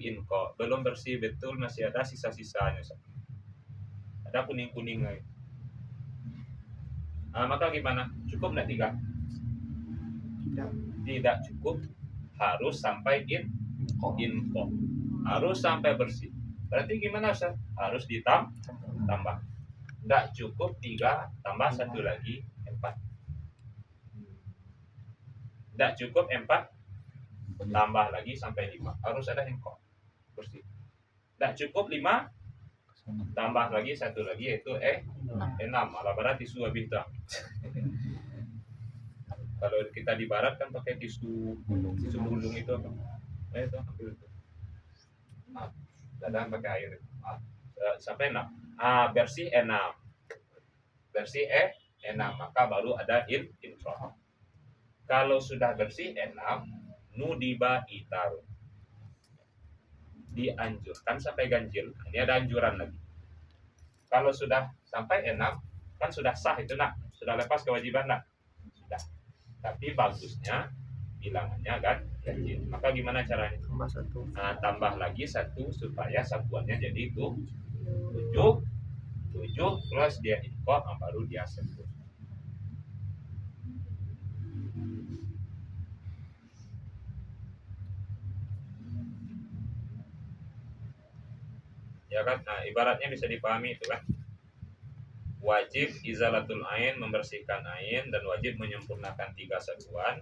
inqa, belum bersih betul, masih ada sisa-sisanya, Ustaz. Ada kuning-kuning lagi. Maka gimana? Cukup nggak 3? Tidak cukup. Harus sampai inqa. Harus sampai bersih. Berarti gimana, Ustaz? Harus ditambah. Nggak cukup 3 tambah 1 lagi 4. Nggak cukup 4 tambah lagi sampai 5. Harus ada inqa. Bersih. Nggak cukup 5 tambah lagi satu lagi yaitu enam ala barat tisu abita. Kalau kita di barat kan pakai tisu gulung itu apa? Itu ambil itu. Dadang pakai air. Sampai 6. Bersih 6. Bersih enam, maka baru ada intro. Kalau sudah bersih 6, nudiba itaru. Dianjurkan sampai ganjil. Ini ada anjuran lagi. Kalau sudah sampai 6, kan sudah sah itu nak, sudah lepas kewajiban nak. Sudah. Tapi bagusnya bilangannya kan ganjil. Maka gimana caranya? Tambah 1. Tambah lagi 1 supaya satuannya jadi itu 7 plus dia ikut baru dia sebut. Ya kan, nah ibaratnya bisa dipahami itu kan. Wajib izalatul ain, membersihkan ain, dan wajib menyempurnakan 3 satuan.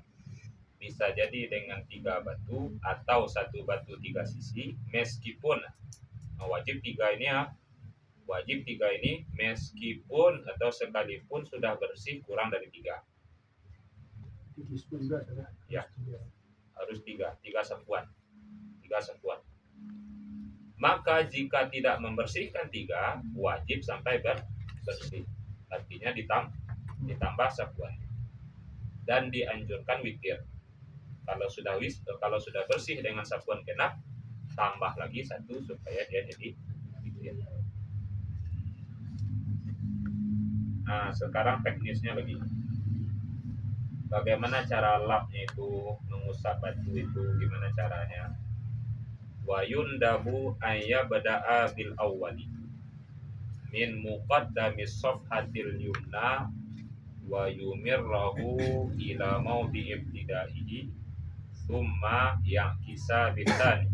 Bisa jadi dengan 3 batu atau 1 batu 3 sisi, meskipun wajib 3 ini wajib 3 ini meskipun atau sekalipun sudah bersih kurang dari 3. Tisu juga sudah. Ya. Harus 3 satuan. 3 satuan. Maka jika tidak membersihkan 3, wajib sampai bersih. Artinya ditambah satuan. Dan dianjurkan witir. Kalau sudah bersih dengan satuan genap, tambah lagi 1 supaya dia jadi witir. Nah, sekarang teknisnya lagi. Bagaimana cara lapnya itu, mengusap batu itu, gimana caranya? Wa yundabu ayya bada'a bil awwali min muqaddamis safhatil yumna wa yumirrahu ila mawdi ibtidaihi thumma ya'kisa bitani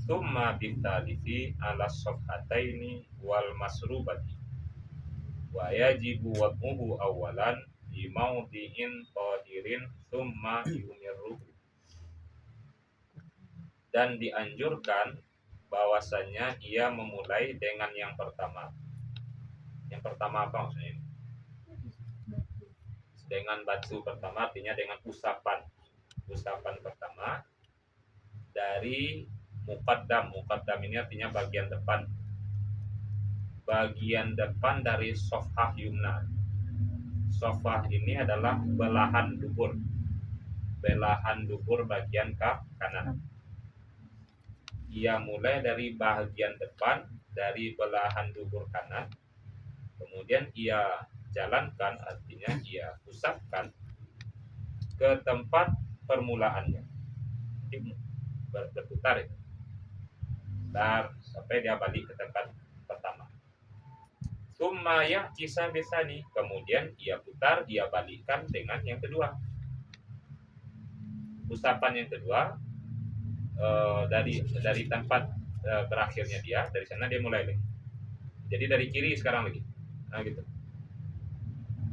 thumma bitalifi ala safhataini wal masrubati wa yajibu wad'uhu awalan di mawdi'in tahirin thumma yumirruhu. Dan dianjurkan bahwasanya ia memulai dengan yang pertama. Yang pertama apa maksudnya? Dengan batu pertama, artinya dengan usapan pertama dari muqaddam. Muqaddam ini artinya bagian depan. Bagian depan dari sofah yumna. Sofah ini adalah belahan dubur. Belahan dubur bagian kanan. Ia mulai dari bagian depan, dari belahan dubur kanan, kemudian ia jalankan, artinya ia usapkan ke tempat permulaannya, berputar itu, sampai dia balik ke tempat pertama. Sumaya kisah besani, kemudian ia putar, ia balikkan dengan yang kedua. Usapan yang kedua, dari tempat berakhirnya dia, dari sana dia mulai lagi. Jadi dari kiri sekarang lagi. Nah gitu.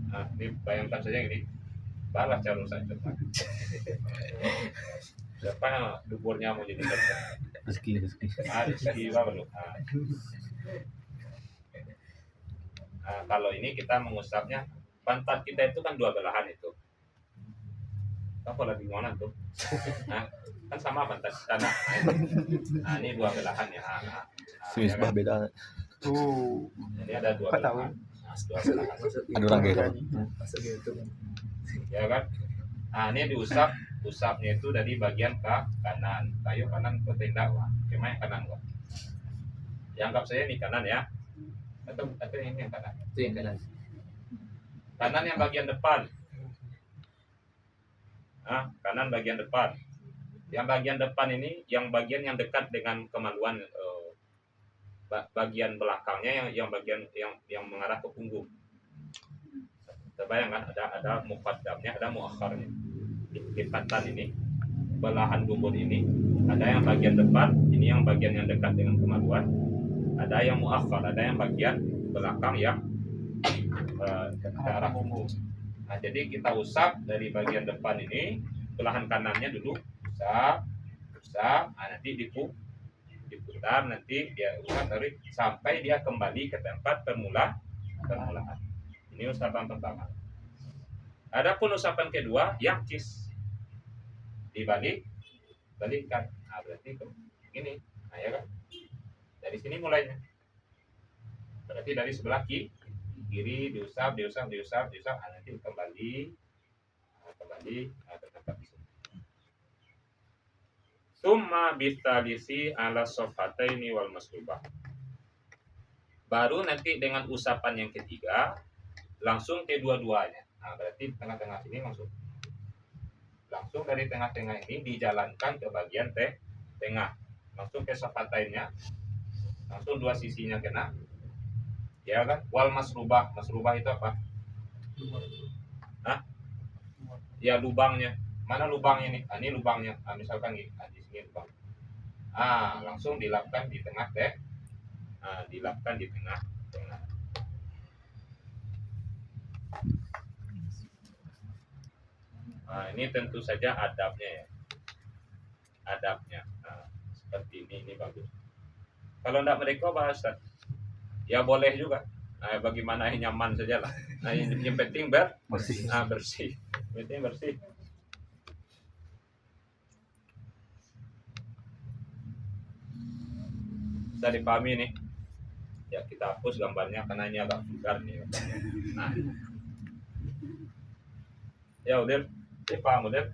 Nah, ini bayangkan saja ini. Balas calon saya. Siapa duburnya mau jadi dokter? Rezeki. Rezeki apa lu? Kalau ini kita mengusapnya, pantat kita itu kan 2 belahan itu. Apa lagi mana tuh? Kan sama pantat tanah. Nah, ini 2 belahan ya. Semisal kan? beda. Jadi ada 2 belahan. Dua belahan. Ada orang gitu. Ya kan? Nah, ini diusap. Usapnya itu dari bagian ke kanan. Kayu kanan ke tenda wah. Gimana yang kanan wah? Ya, anggap saya ini kanan ya. Atau ini yang kanan. Itu yang kanan. Kanan yang bagian depan. Kanan bagian depan. Yang bagian depan ini, yang bagian yang dekat dengan kemaluan, bagian belakangnya yang bagian yang mengarah ke punggung. Terbayang kan? Ada muqaddamnya, ada muakharnya. Lipatan ini, belahan dubur ini, ada yang bagian depan, ini yang bagian yang dekat dengan kemaluan. Ada yang muakhar, ada yang bagian belakang yang ke arah punggung. Nah, jadi kita usap dari bagian depan ini, belahan kanannya dulu usap, nanti diputar, nanti dia usap tarik sampai dia kembali ke tempat permulaan. Ini usapan pertama. Adapun usapan kedua yang cis balikkan. Nah, berarti ini, nah ya kan? Dari sini mulainya. Berarti dari sebelah kiri diusap, nah, nanti kembali ke tempat di sini. Summa bitalisi ala sofataini wal masrubah. Baru nanti dengan usapan yang ketiga langsung ke dua-duanya. Nah, berarti tengah-tengah sini langsung dari tengah-tengah ini dijalankan ke bagian tengah. Langsung ke sofatainnya. Langsung dua sisinya kena. Ya kan? Wal masrubah. Masrubah itu apa? Hah? Ya lubangnya. Mana lubangnya nih? Ini lubangnya. Misalkan di sini lubang. Langsung dilapkan di tengah dilapkan di tengah. Ini tentu saja adabnya ya. Seperti ini bagus. Kalau tidak mereka bahasa, ya boleh juga. Bagaimana nyaman saja lah. Yang penting bersih. Penting bersih. Bisa dipahami nih. Ya kita hapus gambarnya karena ini agak vulgar nih. Nah. Ya udah, paham udah.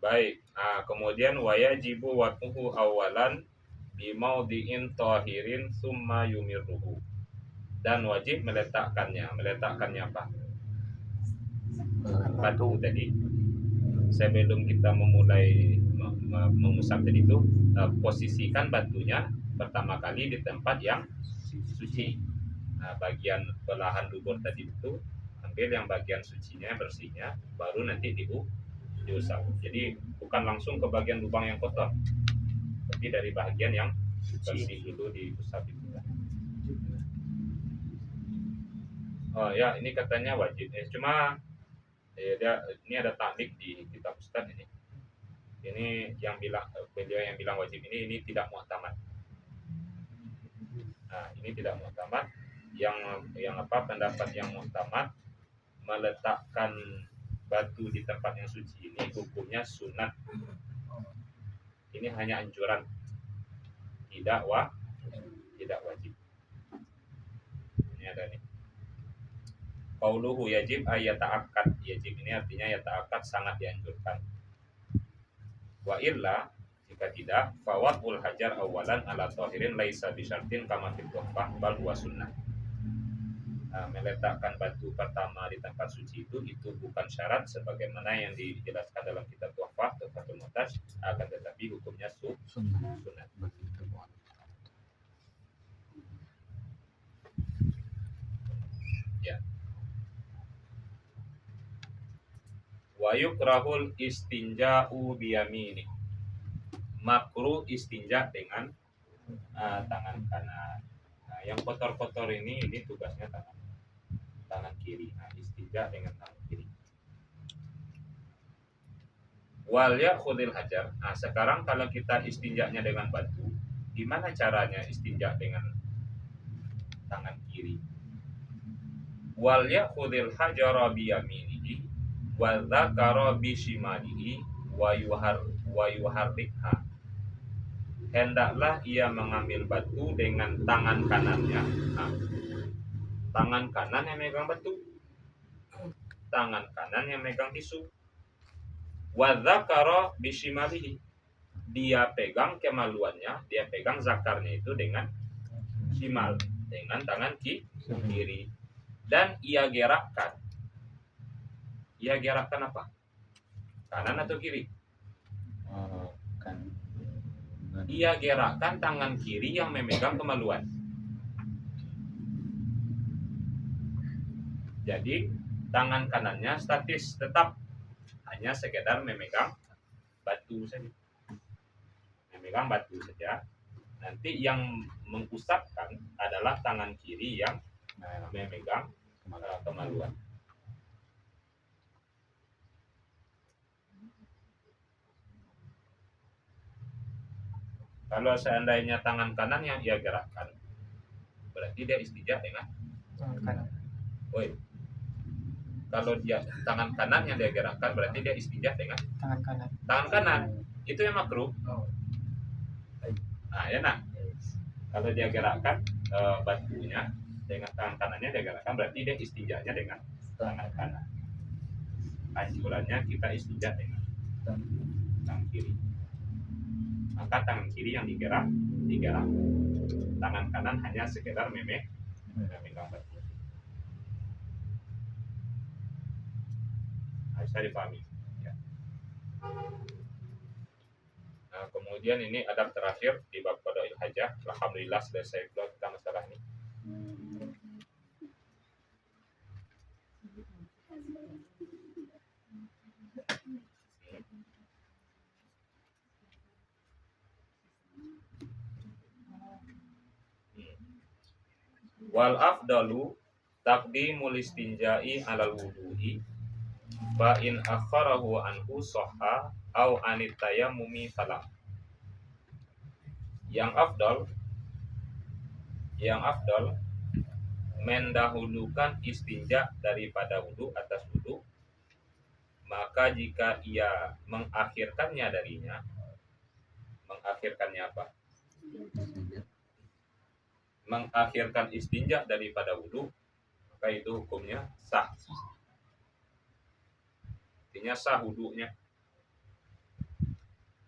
Baik. Kemudian wayajibu watuhu awalan bimaudhi'in tahirin summa yumirruhu. Dan wajib meletakkannya apa? Batu tadi. Sebelum kita memulai mengusap tadi itu, posisikan batunya pertama kali di tempat yang suci. Bagian belahan dubur tadi itu ambil yang bagian sucinya, bersihnya, baru nanti diusap. Jadi bukan langsung ke bagian lubang yang kotor, tapi dari bagian yang bersih dulu diusap itu. Oh ya, ini katanya wajib. Cuma ini ada taklik di kitab Ustaz ini. Ini yang bilang beliau yang bilang wajib ini tidak muhtamad. Nah, ini tidak muhtamad. Yang apa pendapat yang muhtamad meletakkan batu di tempat yang suci ini hukumnya sunat. Ini hanya anjuran, tidak wajib. Ini ada nih. Qauluhu yajib ayata'akkad. Yajib ini artinya yata'akkad, sangat dianjurkan. Wa illa, jika tidak, fawadul hajar awalan ala tahirin laisa bisyartin kama fil tuhfah bal huwa sunnah. Meletakkan batu pertama di tempat suci itu bukan syarat sebagaimana yang dijelaskan dalam kitab Tuhfah Tuhfatul Muhtaj, akan tetapi hukumnya sunnah. Ya. Wa yukrahul istinja'u biyamini. Makruh istinja dengan tangan kanan. Yang kotor-kotor ini tugasnya tangan kiri. Istinja dengan tangan kiri. Wal ya'khudhil hajar. Sekarang kalau kita istinjanya dengan batu, gimana caranya istinja dengan tangan kiri? Wal ya'khudhil hajara biyaminihi wa dzakara bishimalihi wa yuharrikha. Hendaklah ia mengambil batu dengan tangan kanannya. Tangan kanan yang megang batu, tangan kanan yang megang tisu. Wa dzakara bishimalihi. Dia pegang kemaluannya, dia pegang zakarnya itu dengan shimal, dengan tangan kiri. Dan ia gerakkan. Ia gerakkan apa? Kanan atau kiri? Kanan. Ia gerakkan tangan kiri yang memegang kemaluan. Jadi tangan kanannya statis, tetap hanya sekedar memegang batu saja. Memegang batu saja. Nanti yang mengusapkan adalah tangan kiri yang memegang kemaluan. Kalau seandainya tangan kanan yang ia gerakkan, berarti dia istijah dengan tangan kanan. Woi. Kalau dia tangan kanan yang dia gerakkan, berarti dia istijah dengan Tangan kanan. tangan kanan. Itu yang makruh. Nah, ya nak. Kalau dia gerakkan batunya dengan tangan kanannya dia gerakkan, berarti dia istijahnya dengan tangan kanan. Anjurannya kita istijah dengan tangan kiri. Maka tangan kiri yang digerak. Tangan kanan hanya sekedar memegang batu. Bisa dipahami. Ya. Nah, kemudian ini adab terakhir di bab qada'il hajah. Alhamdulillah selesai pula kita masalah ini. Wal afdalu taqdimul istinja'i alal wudu'i fa in akharahu anhu sahha au anit tayammumi falah. Yang afdal mendahulukan istinja daripada wudu atas wudu, maka jika ia mengakhirkannya darinya, mengakhirkannya apa? Mengakhirkan istinja daripada wudu, maka itu hukumnya sah. Artinya sah wudunya.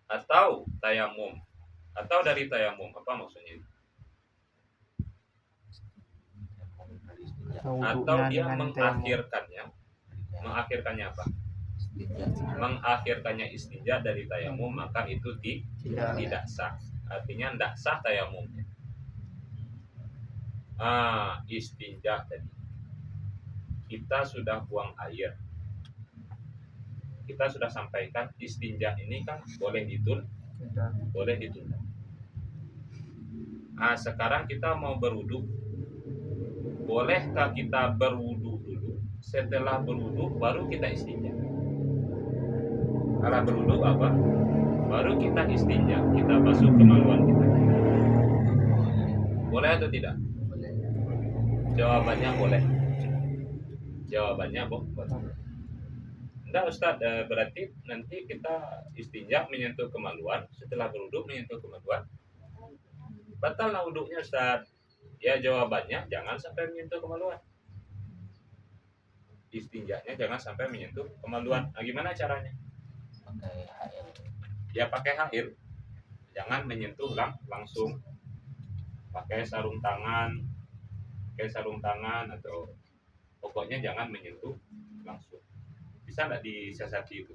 Atau tayamum. Atau dari tayamum, apa maksudnya? Atau dia mengakhirkannya. Mengakhirkannya apa? Mengakhirkannya istinja dari tayamum, maka itu tidak sah. Artinya tidak sah tayamumnya. Istinja tadi. Kita sudah buang air. Kita sudah sampaikan istinja ini kan boleh ditunda. Sekarang kita mau berwudu. Bolehkah kita berwudu dulu? Setelah berwudu baru kita istinja. Kalau berwudu apa? Baru kita istinja, kita basuh kemaluan kita. Boleh atau tidak? Jawabannya boleh. Jawabannya boleh. Enggak Ustaz, berarti nanti kita istinja menyentuh kemaluan, setelah berwudu menyentuh kemaluan. Batal lah wudunya Ustaz. Ya jawabannya jangan sampai menyentuh kemaluan. Istinjanya jangan sampai menyentuh kemaluan. Nah, gimana caranya? Pakai HL. Ya pakai hair. Jangan menyentuh langsung. Pakai sarung tangan atau pokoknya jangan menyentuh langsung. Bisa nggak disiasati itu?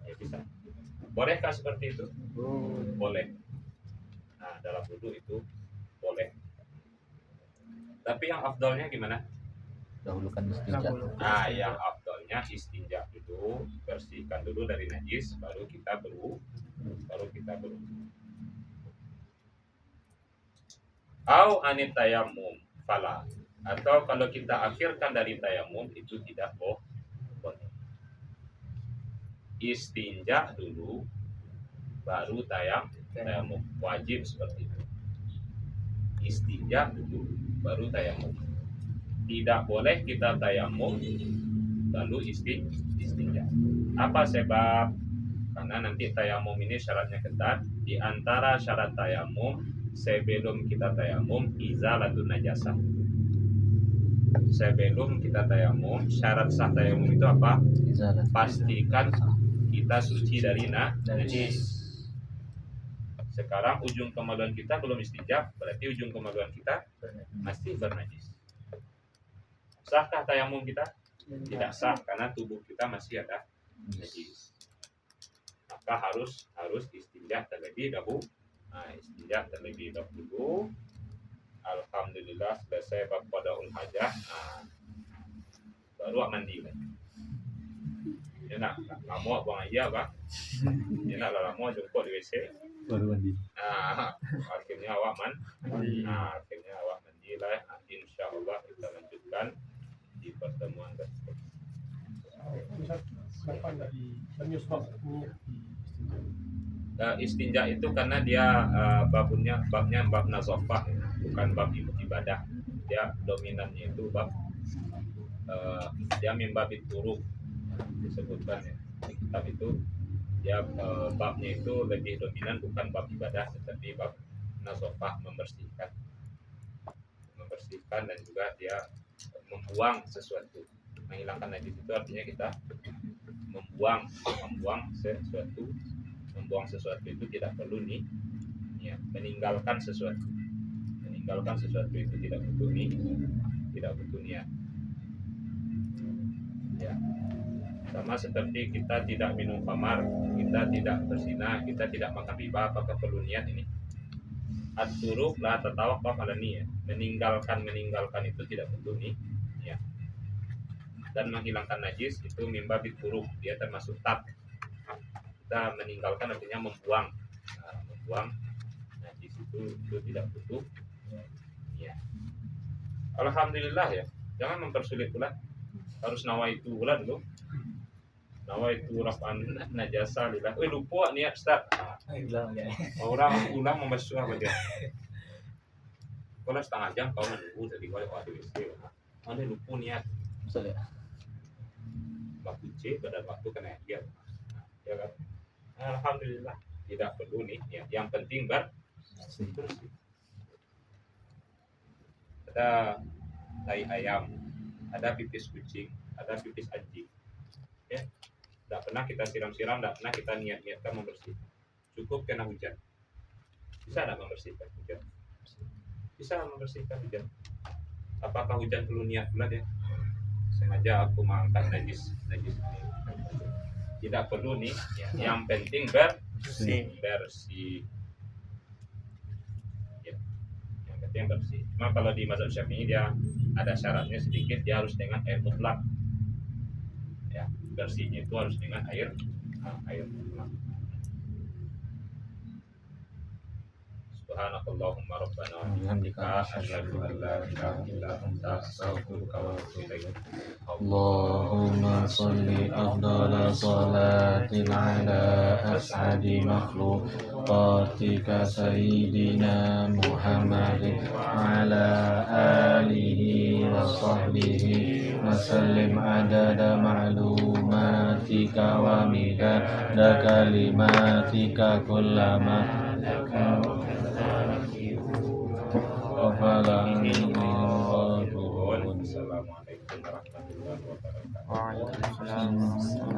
Ya bisa. Bolehkah seperti itu? Boleh. Nah, dalam wudu itu boleh. Tapi yang afdalnya gimana? Dahulukan istinja. Nah, yang afdalnya istinja dulu, bersihkan dulu dari najis, baru kita berwudu. Au anit tayammum fala. Atau kalau kita akhirkan dari tayamum itu tidak boleh. Istinja dulu baru tayamum. Wajib seperti itu. Istinja dulu baru tayamum. Tidak boleh kita tayamum lalu istinja. Apa sebab? Karena nanti tayamum ini syaratnya ketat. Di antara syarat tayamum, sebelum kita tayamum izalatun najasah. Sebelum kita tayamum, syarat sah tayamum itu apa? Pastikan kita suci dari najis. Sekarang ujung kemaluan kita belum istinja, berarti ujung kemaluan kita masih bernajis. Sahkah tayamum kita? Tidak sah karena tubuh kita masih ada najis. Maka harus istinja terlebih dahulu. Istinja terlebih dahulu. Alhamdulillah selesai bab qada'ul hajah. Baru mandi lagi. Ya nak, kamu buang aja apa? Ya nak lama jemput di WC. Baru mandi. Akhirnya awak mandi lah. Insyaallah kita lanjutkan di pertemuan tersebut. Misal kenapa nggak menyusul minyak di istinja? Istinja itu karena dia babnya bab nazofah, bukan bab ibadah. Dia dominannya itu bab dia mimbabit turuk disebutkan ya di kitab itu. Dia babnya itu lebih dominan bukan bab ibadah tetapi bab nazofah, membersihkan dan juga dia membuang sesuatu, menghilangkan najis. Itu artinya kita membuang sesuatu itu tidak perlu nih ya, meninggalkan sesuatu itu tidak butuh niat ya. Sama seperti kita tidak minum khamar, kita tidak berzina, kita tidak makan riba, apakah perlu niat ini? At-turuk la tatawaqqaf 'ala niyyah. Meninggalkan itu tidak butuh niat. Dan menghilangkan najis itu mimbabit turuk, dia termasuk tab. Kita meninggalkan artinya membuang. Membuang najis itu tidak butuh niat. Alhamdulillah ya. Jangan mempersulit pula. Harus nawaitu pula dulu. Nawaitu raf'an najasa lillah. Lupa niat Ustaz. Orang ulang membasuh apa dia? Kalau setengah jam kau menunggu tadi kau ada WC. Mana lupa niat. Betul ya. Waktu C pada waktu kena dia. Ya kan? Alhamdulillah tidak perlu nih niat. Yang penting bersih. Ada tai ayam, ada pipis kucing, ada pipis anjing. Ya. Tidak pernah kita siram-siram, tidak pernah kita niat-niatkan membersihkan. Cukup kena hujan. Bisa tidak membersihkan hujan? Bisa membersihkan hujan. Apakah hujan perlu niat pula dia? Sengaja aku mengangkat najis ini. Tidak perlu nih. Ya. Yang penting bersih. Ya. Yang penting bersih. Cuma kalau di mazhab Syafi'i dia ada syaratnya sedikit, dia harus dengan air mutlak. Ya, bersihnya itu harus dengan air mutlak. Subhanakallahumma rabbana wa bihamdika asyhadu an la ilaha illa anta astaghfiruka wa atubu ilaik. Allahumma salli afdala salatin ala as'adi makhluqatika sayyidina Muhammadin wa ala alihi wa sahbihi wa sallim adada ma'lumatika wa midada kalimatika kullama Assalamualaikum warahmatullahi wabarakatuh. Waalaikumsalam.